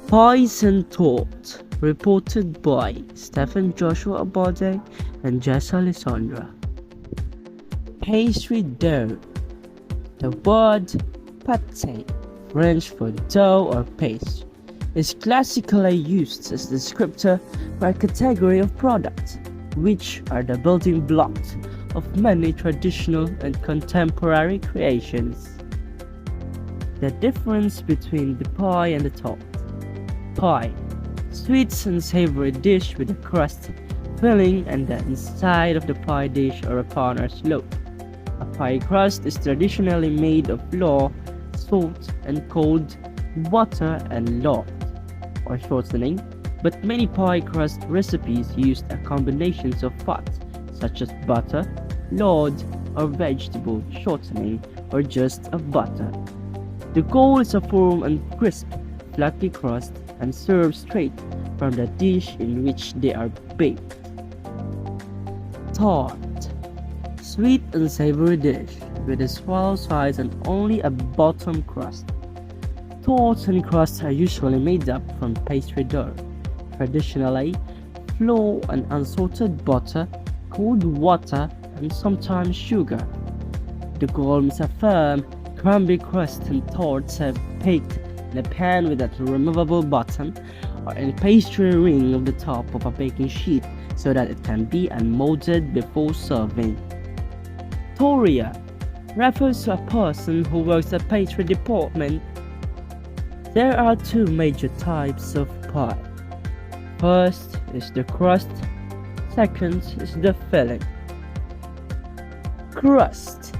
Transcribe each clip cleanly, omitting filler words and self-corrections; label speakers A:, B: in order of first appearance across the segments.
A: Pies and Tort, reported by Stephen Joshua Abalde and Jessa Lisondra. Pastry dough. The word pâté, French for dough or paste, is classically used as a descriptor for a category of products, which are the building blocks of many traditional and contemporary creations. The difference between the pie and the tart. Pie, sweet and savory dish with a crust, filling, and the inside of the pie dish or a corner's loaf. A pie crust is traditionally made of flour, salt, and cold water and lard, or shortening, but many pie crust recipes use a combination of fats such as butter, lard, or vegetable shortening, or just a butter. The goal is a firm and crisp, flaky crust and served straight from the dish in which they are baked. Tart, sweet and savory dish with a small size and only a bottom crust. Tarts and crusts are usually made up from pastry dough, traditionally flour and unsalted butter, cold water, and sometimes sugar. The goal is a firm, crumbly crust, and tarts are baked in a pan with a removable bottom or in a pastry ring of the top of a baking sheet so that it can be unmolded before serving. Toria refers to a person who works at pastry department. There are two major types of pie. First is the crust, second is the filling. Crust.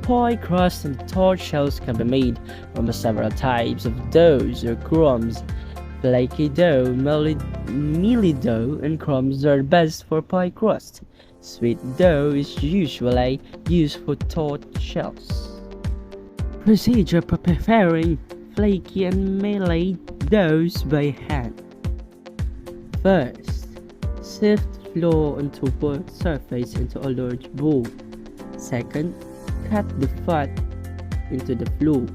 A: Pie crust and tart shells can be made from several types of doughs or crumbs. Flaky dough, mealy dough, and crumbs are best for pie crust. Sweet dough is usually used for tart shells. Procedure for preparing flaky and mealy doughs by hand. First, sift flour onto a work surface into a large bowl. Second, cut the fat into the flour.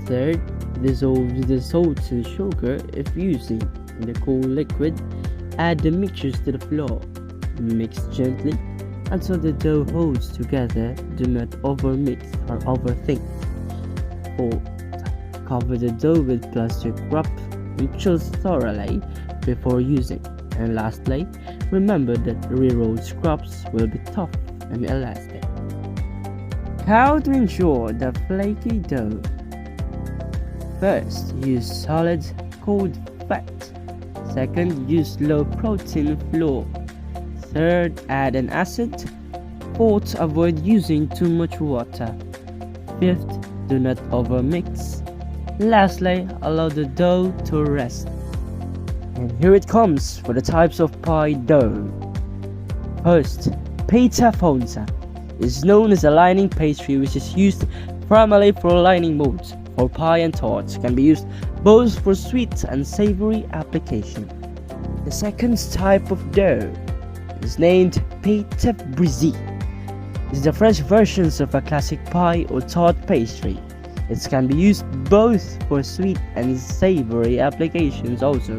A: Third, dissolve the salt and sugar if using. In the cool liquid, add the mixtures to the flour. Mix gently until the dough holds together. Do not overmix or overthink. Fourth, cover the dough with plastic wrap and chill thoroughly before using. And lastly, remember that re-rolled scraps will be tough and elastic. How to ensure the flaky dough? First, use solid, cold fat. Second, use low-protein flour. Third, add an acid. Fourth, avoid using too much water. Fifth, do not overmix. Lastly, allow the dough to rest. And here it comes for the types of pie dough. First, pita fonza is known as a lining pastry which is used primarily for lining molds. For pie and tarts can be used both for sweet and savory application. The second type of dough is named pâte brisée. It's the French versions of a classic pie or tart pastry. It can be used both for sweet and savory applications also.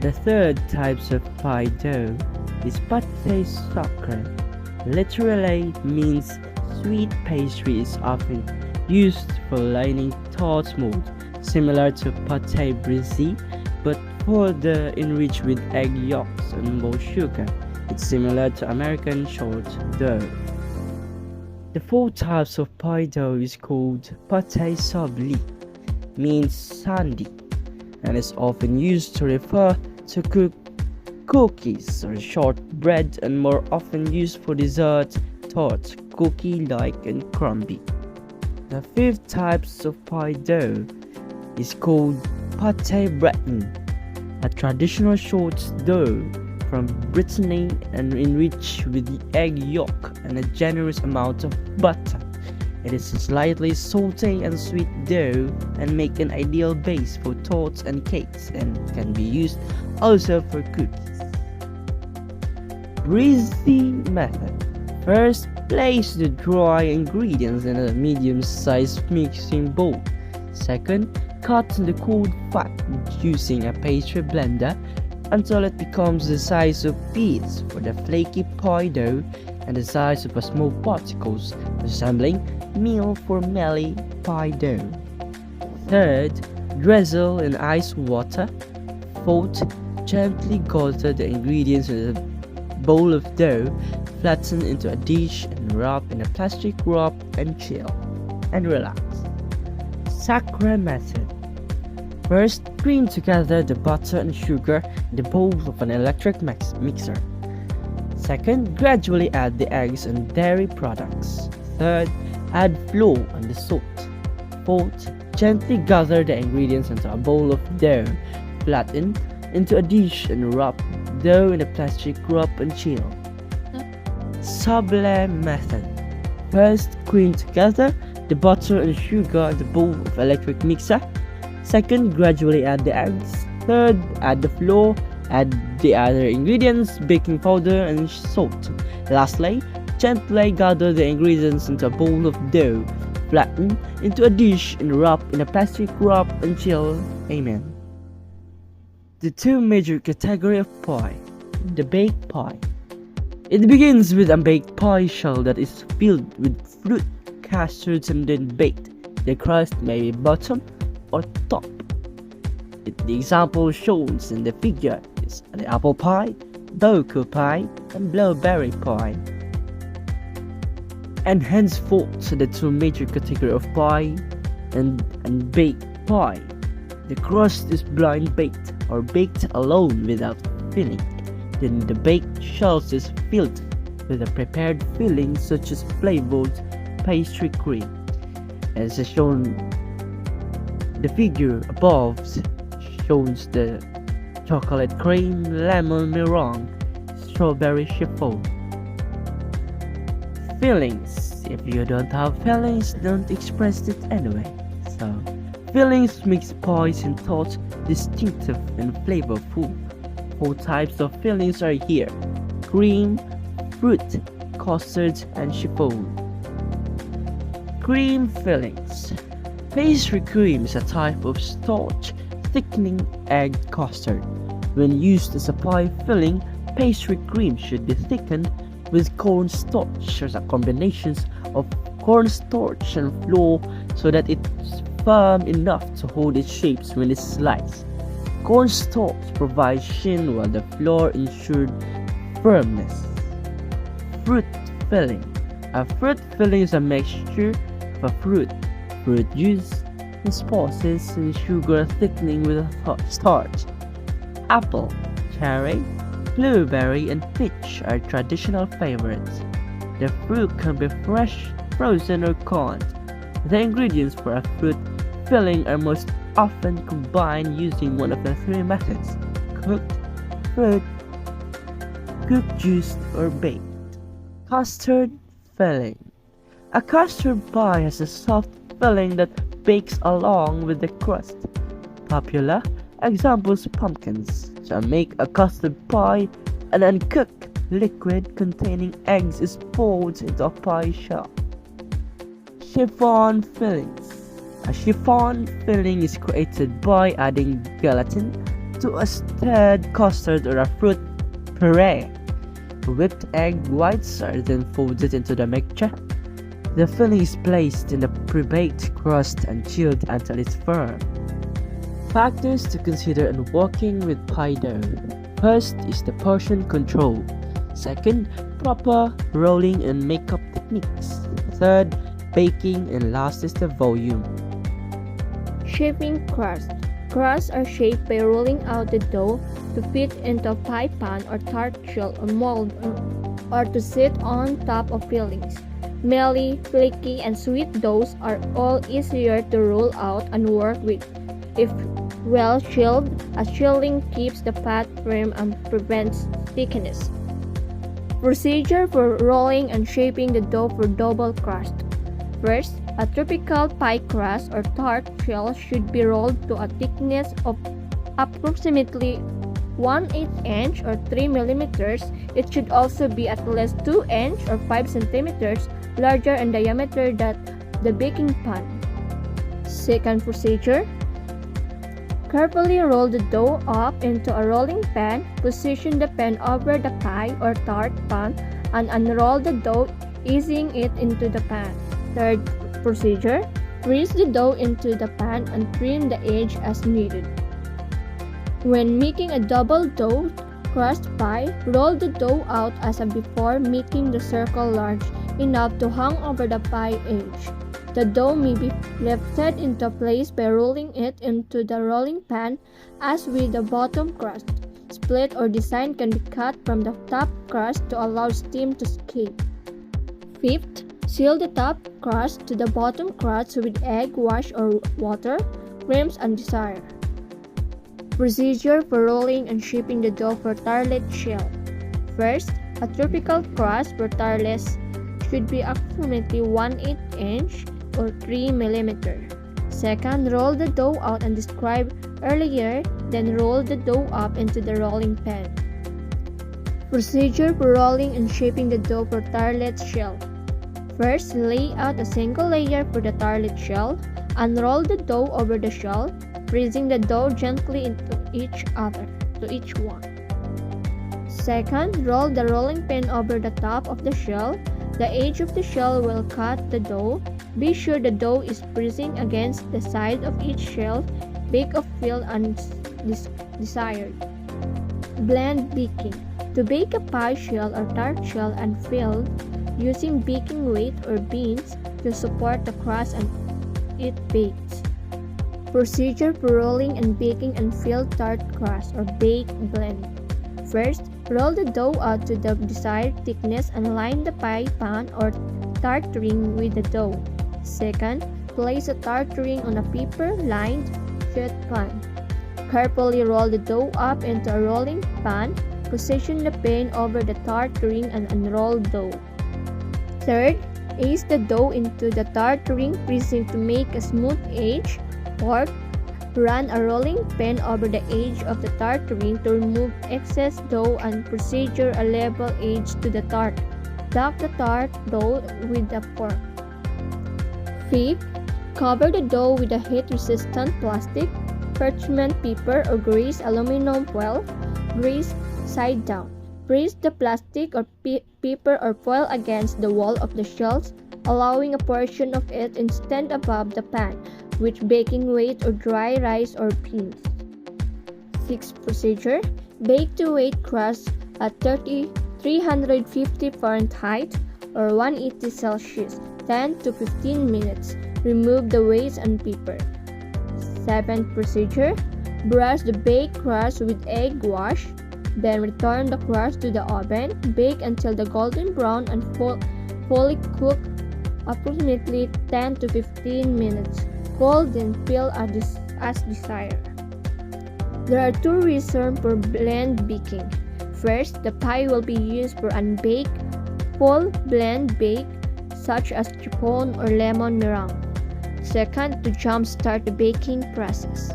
A: The third type of pie dough is pâté sucré. Literally means sweet pastry is often used for lining tart mold, similar to pâte brisée, but further enriched with egg yolks and more sugar. It's similar to American short dough. The fourth type of pie dough is called pâté sablé, means sandy, and is often used to refer to cookies or shortbread, and more often used for dessert, tarts, cookie-like and crumbly. The fifth type of pie dough is called pâté breton, a traditional short dough from Brittany and enriched with the egg yolk and a generous amount of butter. It is a slightly salty and sweet dough and make an ideal base for tarts and cakes, and can be used also for cookies. Brisée method. First, place the dry ingredients in a medium-sized mixing bowl. Second, cut the cold fat using a pastry blender until it becomes the size of peas for the flaky pie dough and the size of a small particles, resembling meal for melly pie dough. Third, drizzle in ice water. Fourth, gently gather the ingredients in a bowl of dough, flatten into a dish and wrap in a plastic wrap and chill and relax. Sacre method. First, cream together the butter and sugar in the bowl of an electric mixer. Second, gradually add the eggs and dairy products. Third, add flour and the salt. Fourth, gently gather the ingredients into a bowl of dough, flatten into a dish and wrap dough in a plastic wrap and chill. Sable method. First, cream together the butter and sugar in the bowl of electric mixer. Second, gradually add the eggs. Third, add the flour, add the other ingredients, baking powder and salt. Lastly, gently gather the ingredients into a bowl of dough, flatten into a dish and wrap in a plastic wrap and chill. Amen. The two major categories of pie. The baked pie. It begins with a baked pie shell that is filled with fruit, custards and then baked. The crust may be bottom or top. The example shown in the figure is the apple pie, buccal pie, and blueberry pie. And henceforth the two major categories of pie and baked pie. The crust is blind baked or baked alone without filling. Then the baked shells is filled with a prepared filling such as flavored pastry cream. As shown, the figure above shows the chocolate cream, lemon meringue, strawberry chiffon. Fillings. If you don't have fillings, don't express it anyway. So, fillings makes pies and tarts distinctive and flavorful. 4 types of fillings are here: cream, fruit, custard, and chiffon. Cream fillings. Pastry cream is a type of starch thickening egg custard. When used as a pie filling, pastry cream should be thickened with cornstarch as a combination of cornstarch and flour so that it's firm enough to hold its shapes when it's sliced. Cornstarch provides sheen while the flour ensured firmness. Fruit filling. A fruit filling is a mixture of a fruit juice, and spices and sugar thickening with a starch. Apple, cherry, blueberry, and peach are traditional favorites. The fruit can be fresh, frozen, or canned. The ingredients for a fruit filling are most often combined using one of the 3 methods: cooked, fruit, cooked, juiced, or baked. Custard filling. A custard pie has a soft filling that bakes along with the crust. Popular examples: pumpkins. To make a custard pie, an uncooked liquid containing eggs is poured into a pie shell. Chiffon fillings. A chiffon filling is created by adding gelatin to a stirred custard or a fruit puree. Whipped egg whites are then folded into the mixture. The filling is placed in the pre-baked crust and chilled until it's firm. Factors to consider in working with pie dough. First is the portion control. Second, proper rolling and makeup techniques. Third, baking, and last is the volume.
B: Shaping crust. Crusts are shaped by rolling out the dough to fit into a pie pan or tart shell or mold or to sit on top of fillings. Melly, flaky, and sweet doughs are all easier to roll out and work with. If well chilled, a chilling keeps the pat firm and prevents thickness. Procedure for rolling and shaping the dough for double crust. First, a typical pie crust or tart shell should be rolled to a thickness of approximately 1/8 inch or 3 millimeters. It should also be at least 2 inch or 5 centimeters larger in diameter than the baking pan. Second procedure, Carefully roll the dough up into a rolling pan. Position the pan over the pie or tart pan and unroll the dough, easing it into the pan. Third procedure, press the dough into the pan and trim the edge as needed. When making a double dough crust pie, roll the dough out as before, making the circle large enough to hang over the pie edge. The dough may be lifted into place by rolling it into the rolling pan as with the bottom crust. Split or design can be cut from the top crust to allow steam to escape. Fifth, seal the top crust to the bottom crust with egg wash or water, creams and desire. Procedure for rolling and shaping the dough for tartlet shell. First, a typical crust for tartlets should be approximately 1/8 inch or 3 mm. Second, roll the dough out and described earlier, then roll the dough up into the rolling pan. Procedure for rolling and shaping the dough for tartlet shell. First, lay out a single layer for the tartlet shell. Unroll the dough over the shell, pressing the dough gently into each one. Second, roll the rolling pin over the top of the shell. The edge of the shell will cut the dough. Be sure the dough is pressing against the side of each shell. Bake or fill as desired. Blend baking. To bake a pie shell or tart shell and fill, using baking weight or beans to support the crust and it bakes. Procedure for rolling and baking and filled tart crust or bake blend. First, roll the dough out to the desired thickness and line the pie pan or tart ring with the dough. Second, place a tart ring on a paper-lined sheet pan. Carefully roll the dough up into a rolling pan. Position the pan over the tart ring and unroll dough. Third, ease the dough into the tart ring, pressing to make a smooth edge. Fourth, run a rolling pin over the edge of the tart ring to remove excess dough and procedure a level edge to the tart. Dunk the tart dough with a fork. Fifth, cover the dough with a heat-resistant plastic, parchment paper or greased aluminum foil. Grease side down. Press the plastic or paper or foil against the wall of the shells, allowing a portion of it to stand above the pan with baking weight or dry rice or beans. Sixth procedure, bake to weight crust at 350 Fahrenheit or 180 Celsius, 10 to 15 minutes. Remove the waste and paper. Seventh procedure, brush the baked crust with egg wash, then return the crust to the oven. Bake until the golden brown and fully cooked, approximately 10 to 15 minutes. Cold, then fill as desired. There are two reasons for blend baking. First, the pie will be used for unbaked, full blend bake, such as chiffon or lemon meringue. Second, to jumpstart the baking process.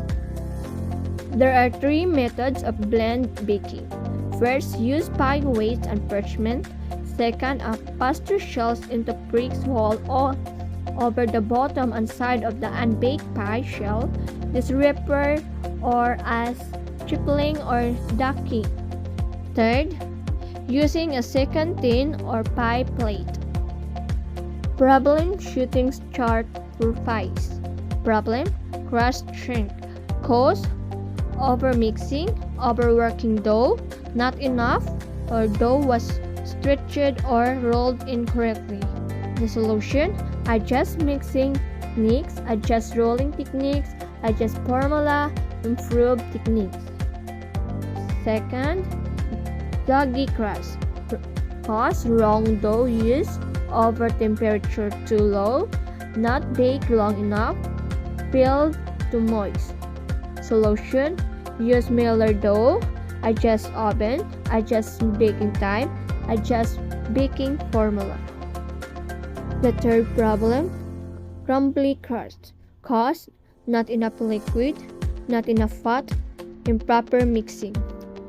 B: There are three methods of blend baking. First, use pie weight and parchment. Second, pastry shells into bricks wall over the bottom and side of the unbaked pie shell. This referred or as chipping or ducking. Third, using a second tin or pie plate. Problem shooting chart for pies. Problem, crust shrink. Cause, overmixing, overworking dough, not enough, or dough was stretched or rolled incorrectly. The solution, adjust mixing techniques, adjust rolling techniques, adjust formula, improve techniques. Second, soggy crust. Cause wrong dough use, over temperature too low, not baked long enough, filled too moist. Solution, use Miller dough, adjust oven, adjust baking time, adjust baking formula. The third problem, crumbly crust. Cause, not enough liquid, not enough fat, improper mixing.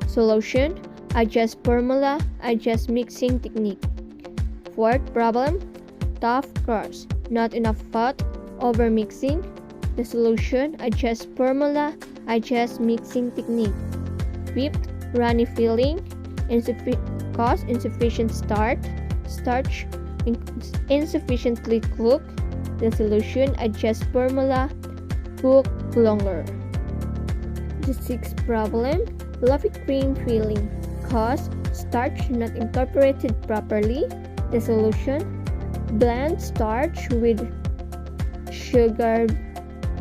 B: Solution, adjust formula, adjust mixing technique. Fourth problem, tough crust. Not enough fat, over mixing. The solution, adjust formula, adjust mixing technique. Fifth, runny filling, cause insufficient starch insufficiently cooked. The solution, adjust formula, cook longer. The sixth problem, fluffy cream filling, cause starch not incorporated properly. The solution, blend starch with sugar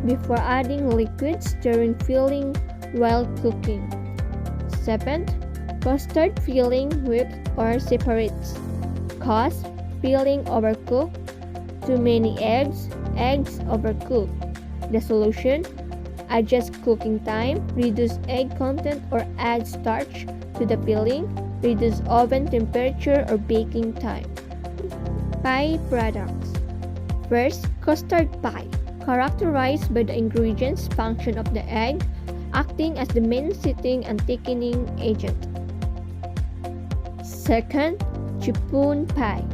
B: before adding liquids during filling while cooking. Seventh, custard filling whipped or separates, cause filling overcooked. Too many eggs overcooked. The solution, adjust cooking time, reduce egg content or add starch to the filling, reduce oven temperature or baking time. Pie products. First, custard pie, characterized by the ingredients function of the egg acting as the main seating and thickening agent. Second, chiffon pie,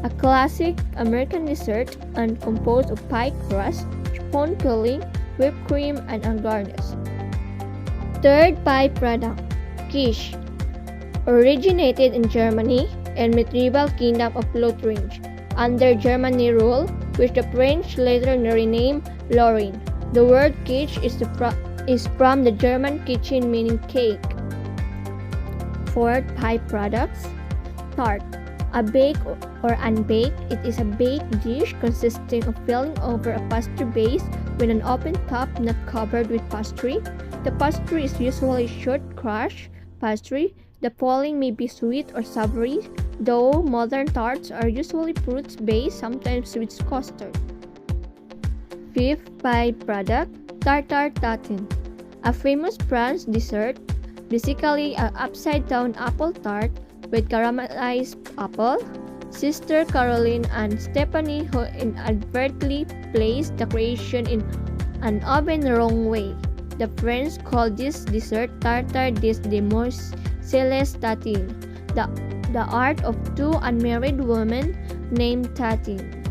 B: a classic American dessert and composed of pie crust, chiffon filling, whipped cream, and a garnish. Third pie product, quiche, originated in Germany and medieval kingdom of Lotharingia under Germany rule, which the French later renamed Lorraine. The word quiche is from the German kitchen meaning cake. Fourth pie products, tart, a baked or unbaked. It is a baked dish consisting of filling over a pastry base with an open top not covered with pastry. The pastry is usually short crust pastry. The filling may be sweet or savory, though modern tarts are usually fruit-based, sometimes with custard. Fifth pie product, tartar tatin, a famous French dessert, basically an upside-down apple tart with caramelized apple. Sister Caroline and Stephanie who inadvertently placed the creation in an oven the wrong way. The French called this dessert tartare des demoiselles tatin, the art of two unmarried women named Tatin.